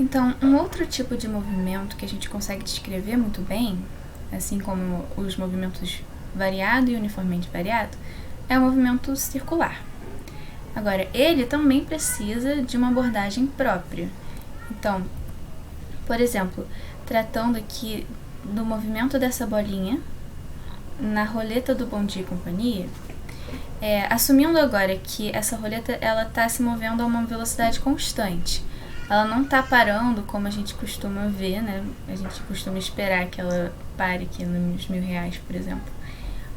Então, um outro tipo de movimento que a gente consegue descrever muito bem, assim como os movimentos variado e uniformemente variado, é o movimento circular. Agora, ele também precisa de uma abordagem própria. Então, por exemplo, tratando aqui do movimento dessa bolinha na roleta do Bom Dia e Companhia, assumindo agora que essa roleta está se movendo a uma velocidade constante. Ela não está parando como a gente costuma ver, né? A gente costuma esperar que ela pare aqui nos R$1.000, por exemplo.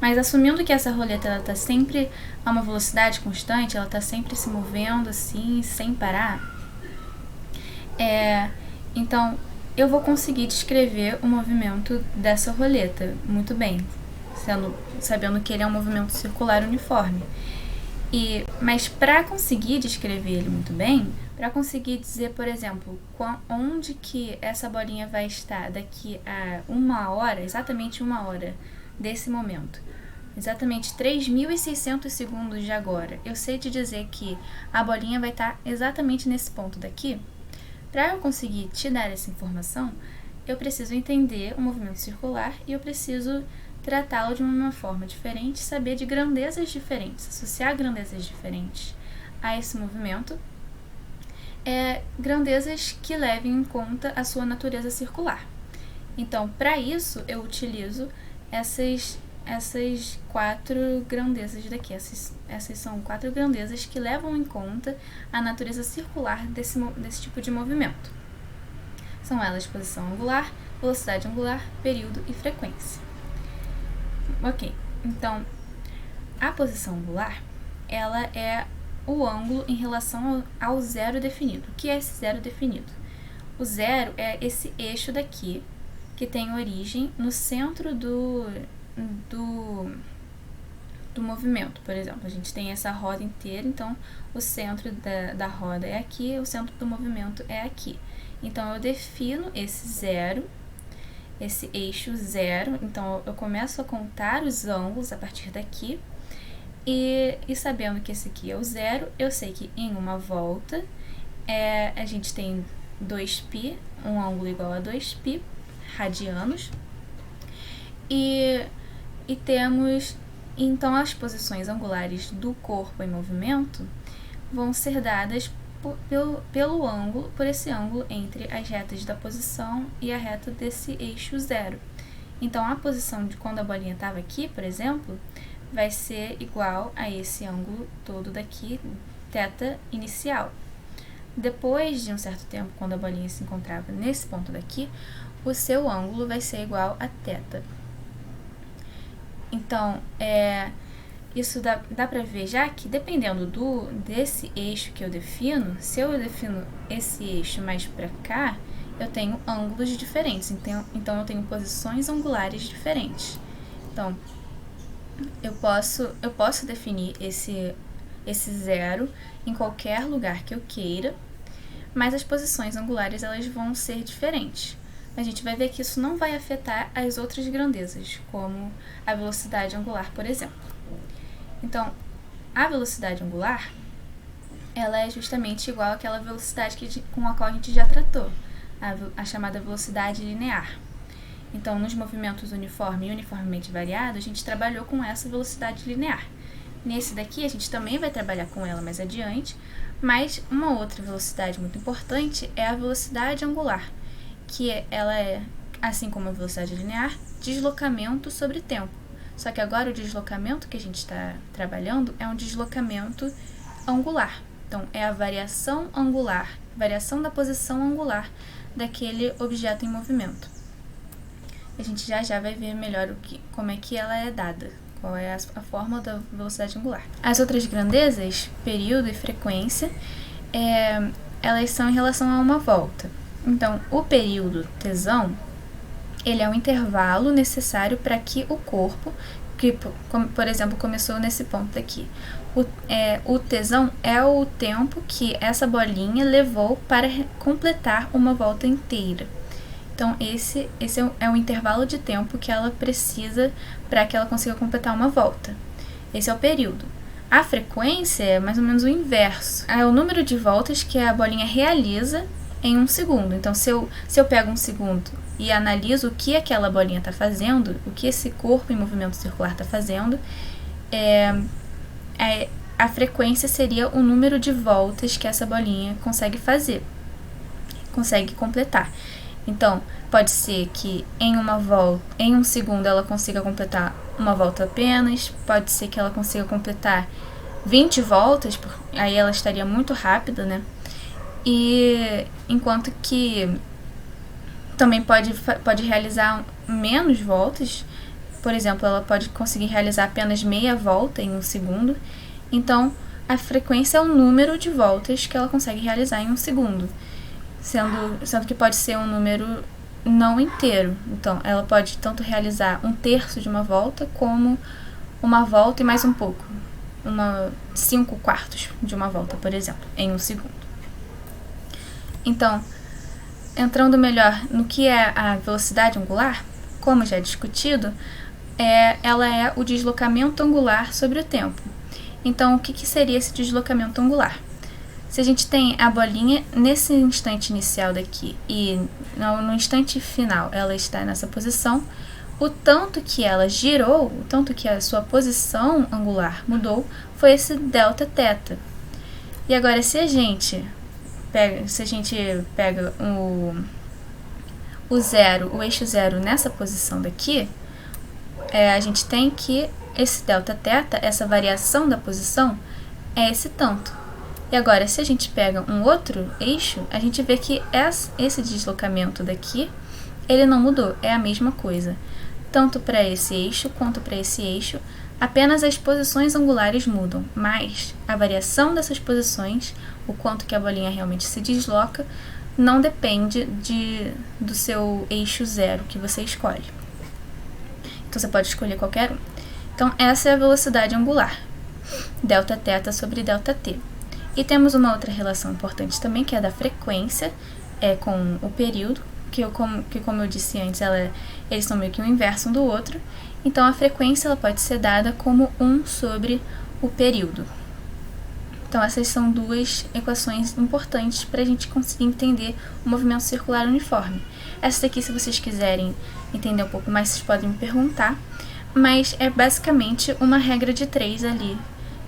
Mas assumindo que essa roleta está sempre a uma velocidade constante, ela está sempre se movendo assim, sem parar, então eu vou conseguir descrever o movimento dessa roleta muito bem, sabendo que ele é um movimento circular uniforme. Mas para conseguir descrever ele muito bem, para conseguir dizer, por exemplo, onde que essa bolinha vai estar daqui a 1 hora, exatamente 1 hora desse momento, exatamente 3.600 segundos de agora, eu sei te dizer que a bolinha vai estar exatamente nesse ponto daqui. Para eu conseguir te dar essa informação, eu preciso entender o movimento circular e eu preciso tratá-lo de uma forma diferente, saber de grandezas diferentes, associar grandezas diferentes a esse movimento, grandezas que levem em conta a sua natureza circular. Então, para isso, eu utilizo essas 4 grandezas daqui. Essas são 4 grandezas que levam em conta a natureza circular desse tipo de movimento. São elas posição angular, velocidade angular, período e frequência. Ok, então a posição angular, ela é o ângulo em relação ao zero definido. O que é esse zero definido? O zero é esse eixo daqui, que tem origem no centro do movimento. Por exemplo, a gente tem essa roda inteira, então o centro da roda é aqui, o centro do movimento é aqui. Então eu defino esse zero, esse eixo zero, então eu começo a contar os ângulos a partir daqui, e sabendo que esse aqui é o zero, eu sei que em uma volta a gente tem 2π, um ângulo igual a 2π radianos, e temos, então, as posições angulares do corpo em movimento vão ser dadas por esse ângulo entre as retas da posição e a reta desse eixo zero. Então, a posição de quando a bolinha estava aqui, por exemplo, vai ser igual a esse ângulo todo daqui, θ inicial. Depois de um certo tempo, quando a bolinha se encontrava nesse ponto daqui, o seu ângulo vai ser igual a θ. Então, isso dá para ver já que dependendo desse eixo que eu defino, se eu defino esse eixo mais para cá, eu tenho ângulos diferentes, então eu tenho posições angulares diferentes. Então, eu posso definir esse zero em qualquer lugar que eu queira, mas as posições angulares elas vão ser diferentes. A gente vai ver que isso não vai afetar as outras grandezas, como a velocidade angular, por exemplo. Então, a velocidade angular, ela é justamente igual àquela velocidade com a qual a gente já tratou, a chamada velocidade linear. Então, nos movimentos uniforme e uniformemente variado, a gente trabalhou com essa velocidade linear. Nesse daqui, a gente também vai trabalhar com ela mais adiante, mas uma outra velocidade muito importante é a velocidade angular, que ela é, assim como a velocidade linear, deslocamento sobre tempo. Só que agora o deslocamento que a gente está trabalhando é um deslocamento angular. Então, é a variação angular, variação da posição angular daquele objeto em movimento. A gente já vai ver melhor como é que ela é dada, qual é a forma da velocidade angular. As outras grandezas, período e frequência, elas são em relação a uma volta. Então, o período tesão, ele é um intervalo necessário para que o corpo, que, por exemplo, começou nesse ponto aqui, o tesão é o tempo que essa bolinha levou para completar uma volta inteira. Então, esse é o intervalo de tempo que ela precisa para que ela consiga completar uma volta. Esse é o período. A frequência é mais ou menos o inverso. É o número de voltas que a bolinha realiza em 1 segundo. Então, se eu pego 1 segundo e analiso o que aquela bolinha está fazendo, o que esse corpo em movimento circular está fazendo, a frequência seria o número de voltas que essa bolinha consegue fazer, consegue completar. Então, pode ser que em 1 segundo ela consiga completar uma volta apenas, pode ser que ela consiga completar 20 voltas, aí ela estaria muito rápida, né? E enquanto que também pode realizar menos voltas, por exemplo, ela pode conseguir realizar apenas meia volta em 1 segundo. Então, a frequência é o número de voltas que ela consegue realizar em 1 segundo, sendo que pode ser um número não inteiro. Então, ela pode tanto realizar 1/3 de uma volta, como uma volta e mais um pouco, 5/4 de uma volta, por exemplo, em 1 segundo. Então, entrando melhor no que é a velocidade angular, como já discutido, ela é o deslocamento angular sobre o tempo. Então, o que seria esse deslocamento angular? Se a gente tem a bolinha nesse instante inicial daqui e no instante final ela está nessa posição, o tanto que ela girou, o tanto que a sua posição angular mudou, foi esse delta θ. E agora, se a gente pega o eixo zero nessa posição daqui, a gente tem que esse delta θ, essa variação da posição, é esse tanto. E agora, se a gente pega um outro eixo, a gente vê que esse deslocamento daqui, ele não mudou, é a mesma coisa. Tanto para esse eixo quanto para esse eixo, apenas as posições angulares mudam, mas a variação dessas posições, o quanto que a bolinha realmente se desloca, não depende do seu eixo zero que você escolhe. Então, você pode escolher qualquer um. Então, essa é a velocidade angular, delta θ sobre delta t. E temos uma outra relação importante também, que é a da frequência com o período, que como eu disse antes, eles são meio que um inverso um do outro. Então, a frequência ela pode ser dada como 1 sobre o período. Então, essas são duas equações importantes para a gente conseguir entender o movimento circular uniforme. Essa daqui, se vocês quiserem entender um pouco mais, vocês podem me perguntar, mas é basicamente uma regra de 3 ali,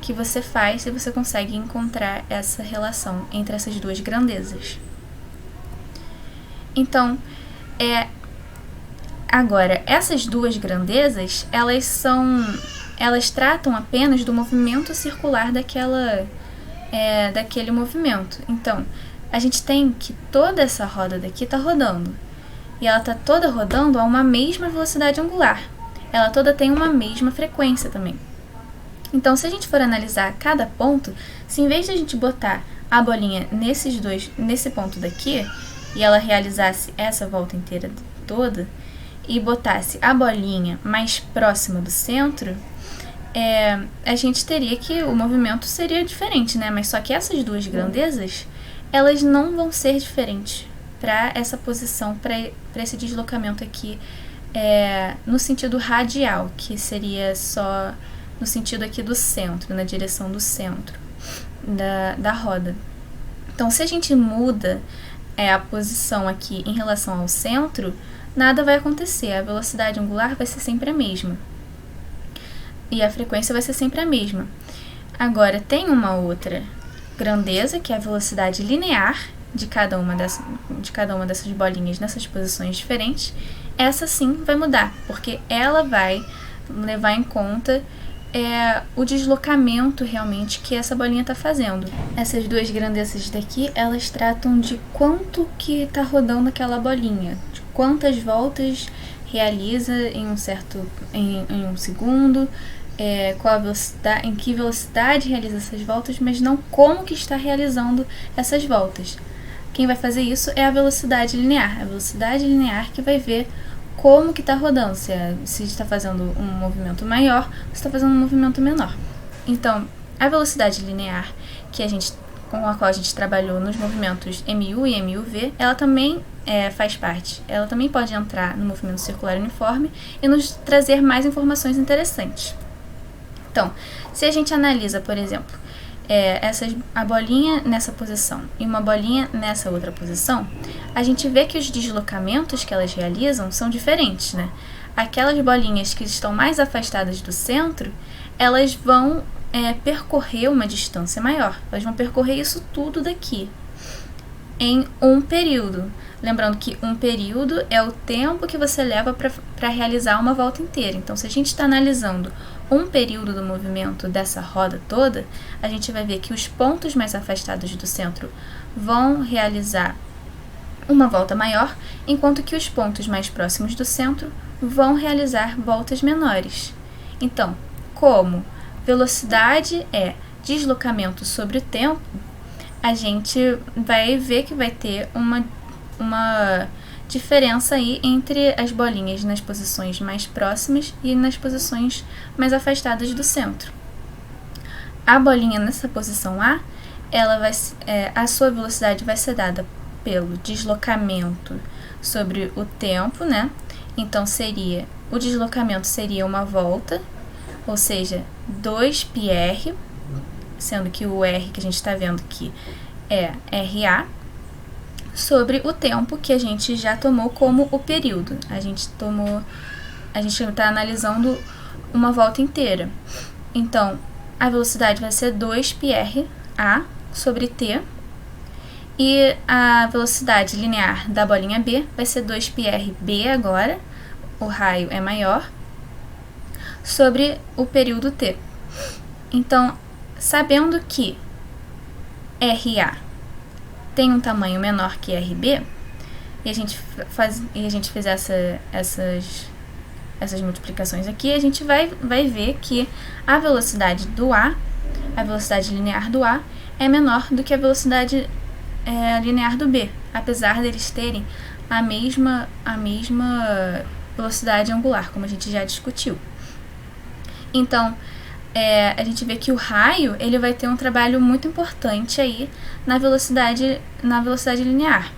que você faz e você consegue encontrar essa relação entre essas duas grandezas. Então, agora, essas duas grandezas, elas tratam apenas do movimento circular daquele movimento. Então, a gente tem que toda essa roda daqui está rodando, e ela está toda rodando a uma mesma velocidade angular. Ela toda tem uma mesma frequência também. Então, se a gente for analisar cada ponto, se em vez de a gente botar a bolinha nesse ponto daqui, e ela realizasse essa volta inteira toda, e botasse a bolinha mais próxima do centro, a gente teria que o movimento seria diferente, né? Mas só que essas duas grandezas, elas não vão ser diferentes para essa posição, para esse deslocamento aqui, no sentido radial, que seria só no sentido aqui do centro, na direção do centro da roda. Então, se a gente muda a posição aqui em relação ao centro, nada vai acontecer, a velocidade angular vai ser sempre a mesma. E a frequência vai ser sempre a mesma. Agora, tem uma outra grandeza, que é a velocidade linear de cada uma dessas bolinhas nessas posições diferentes. Essa sim vai mudar, porque ela vai levar em conta o deslocamento realmente que essa bolinha está fazendo. Essas duas grandezas daqui, elas tratam de quanto que está rodando aquela bolinha, de quantas voltas realiza em um segundo, qual a velocidade, em que velocidade realiza essas voltas, mas não como que está realizando essas voltas. Quem vai fazer isso é a velocidade linear. A velocidade linear que vai ver como que está rodando, se está fazendo um movimento maior ou se está fazendo um movimento menor. Então, a velocidade linear com a qual a gente trabalhou nos movimentos MU e MUV, ela também faz parte, ela também pode entrar no movimento circular uniforme e nos trazer mais informações interessantes. Então, se a gente analisa, por exemplo, a bolinha nessa posição e uma bolinha nessa outra posição, a gente vê que os deslocamentos que elas realizam são diferentes, né? Aquelas bolinhas que estão mais afastadas do centro, elas vão percorrer uma distância maior. Elas vão percorrer isso tudo daqui em um período. Lembrando que um período é o tempo que você leva para realizar uma volta inteira. Então, se a gente está analisando um período do movimento dessa roda toda, a gente vai ver que os pontos mais afastados do centro vão realizar uma volta maior, enquanto que os pontos mais próximos do centro vão realizar voltas menores. Então, como velocidade é deslocamento sobre o tempo, a gente vai ver que vai ter uma diferença aí entre as bolinhas nas posições mais próximas e nas posições mais afastadas do centro. A bolinha nessa posição A, a sua velocidade vai ser dada pelo deslocamento sobre o tempo, né? Então, o deslocamento seria uma volta, ou seja, 2πr, sendo que o R que a gente está vendo aqui é RA, sobre o tempo que a gente já tomou como o período. A gente está analisando uma volta inteira. Então, a velocidade vai ser 2πr/a sobre t, e a velocidade linear da bolinha B vai ser 2πr/b agora, o raio é maior, sobre o período t. Então, sabendo que RA tem um tamanho menor que RB, e a gente fez essas multiplicações aqui, a gente vai ver que a velocidade linear do A é menor do que a velocidade linear do B, apesar deles terem a mesma velocidade angular, como a gente já discutiu. Então, a gente vê que o raio ele vai ter um trabalho muito importante aí na velocidade linear,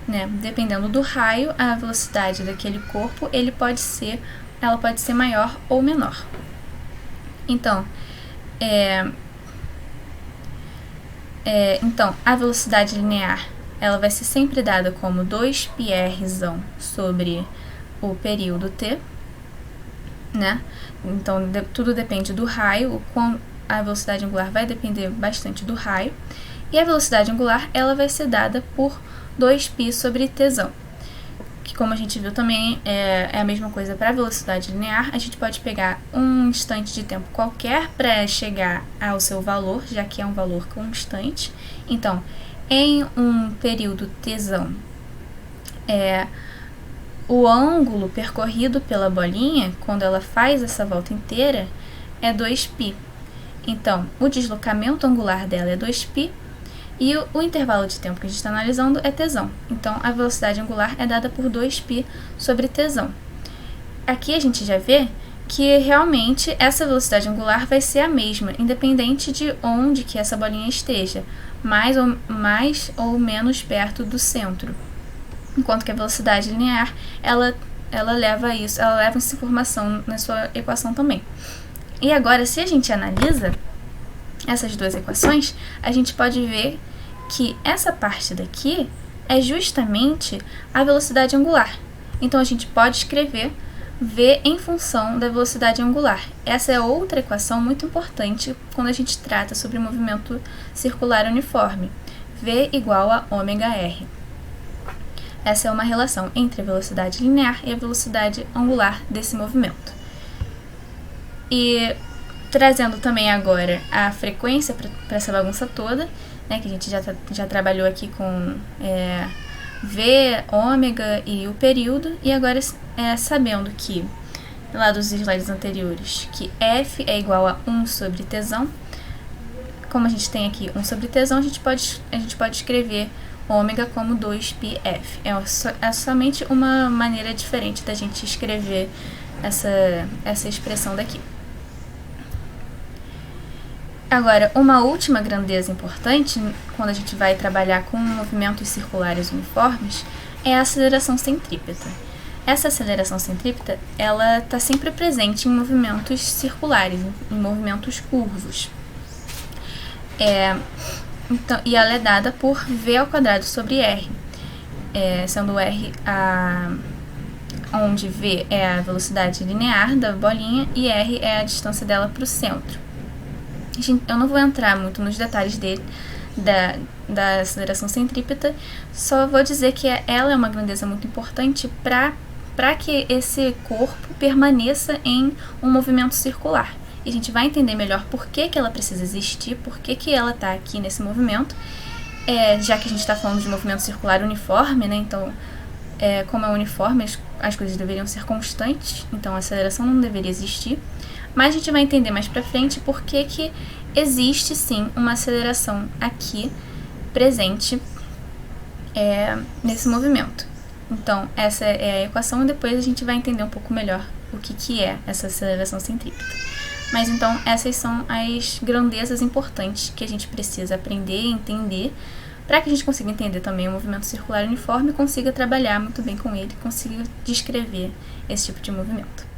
né? Dependendo do raio, a velocidade daquele corpo ela pode ser maior ou menor. Então, então a velocidade linear ela vai ser sempre dada como 2πr sobre o período t, né? Então, tudo depende do raio, a velocidade angular vai depender bastante do raio, e a velocidade angular ela vai ser dada por 2π sobre t, que, como a gente viu também, é a mesma coisa para a velocidade linear. A gente pode pegar um instante de tempo qualquer para chegar ao seu valor, já que é um valor constante. Então, em um período t, o ângulo percorrido pela bolinha, quando ela faz essa volta inteira, é 2π. Então, o deslocamento angular dela é 2π e o intervalo de tempo que a gente está analisando é t. Então, a velocidade angular é dada por 2π sobre t. Aqui a gente já vê que realmente essa velocidade angular vai ser a mesma, independente de onde que essa bolinha esteja, mais ou menos perto do centro. Enquanto que a velocidade linear, ela leva essa informação na sua equação também. E agora, se a gente analisa essas duas equações, a gente pode ver que essa parte daqui é justamente a velocidade angular. Então, a gente pode escrever V em função da velocidade angular. Essa é outra equação muito importante quando a gente trata sobre movimento circular uniforme. V igual a ômega-r. Essa é uma relação entre a velocidade linear e a velocidade angular desse movimento. E trazendo também agora a frequência para essa bagunça toda, né, que a gente já trabalhou aqui com V, ômega e o período, e agora sabendo que, lá dos slides anteriores, que F é igual a 1 sobre t, como a gente tem aqui 1 sobre t, a gente pode escrever ômega como 2πf. É somente uma maneira diferente da gente escrever essa expressão daqui. Agora, uma última grandeza importante, quando a gente vai trabalhar com movimentos circulares uniformes, é a aceleração centrípeta. Essa aceleração centrípeta, ela está sempre presente em movimentos circulares, em movimentos curvos. Então, e ela é dada por v² sobre r, sendo r onde v é a velocidade linear da bolinha e r é a distância dela para o centro. Eu não vou entrar muito nos detalhes da aceleração centrípeta, só vou dizer que ela é uma grandeza muito importante para que esse corpo permaneça em um movimento circular. E a gente vai entender melhor por que ela precisa existir, por que ela está aqui nesse movimento, já que a gente está falando de movimento circular uniforme, né? Então, como é uniforme, as coisas deveriam ser constantes, então a aceleração não deveria existir. Mas a gente vai entender mais pra frente por que existe sim uma aceleração aqui presente nesse movimento. Então, essa é a equação e depois a gente vai entender um pouco melhor o que é essa aceleração centrípeta. Mas então, essas são as grandezas importantes que a gente precisa aprender e entender para que a gente consiga entender também o movimento circular uniforme e consiga trabalhar muito bem com ele, consiga descrever esse tipo de movimento.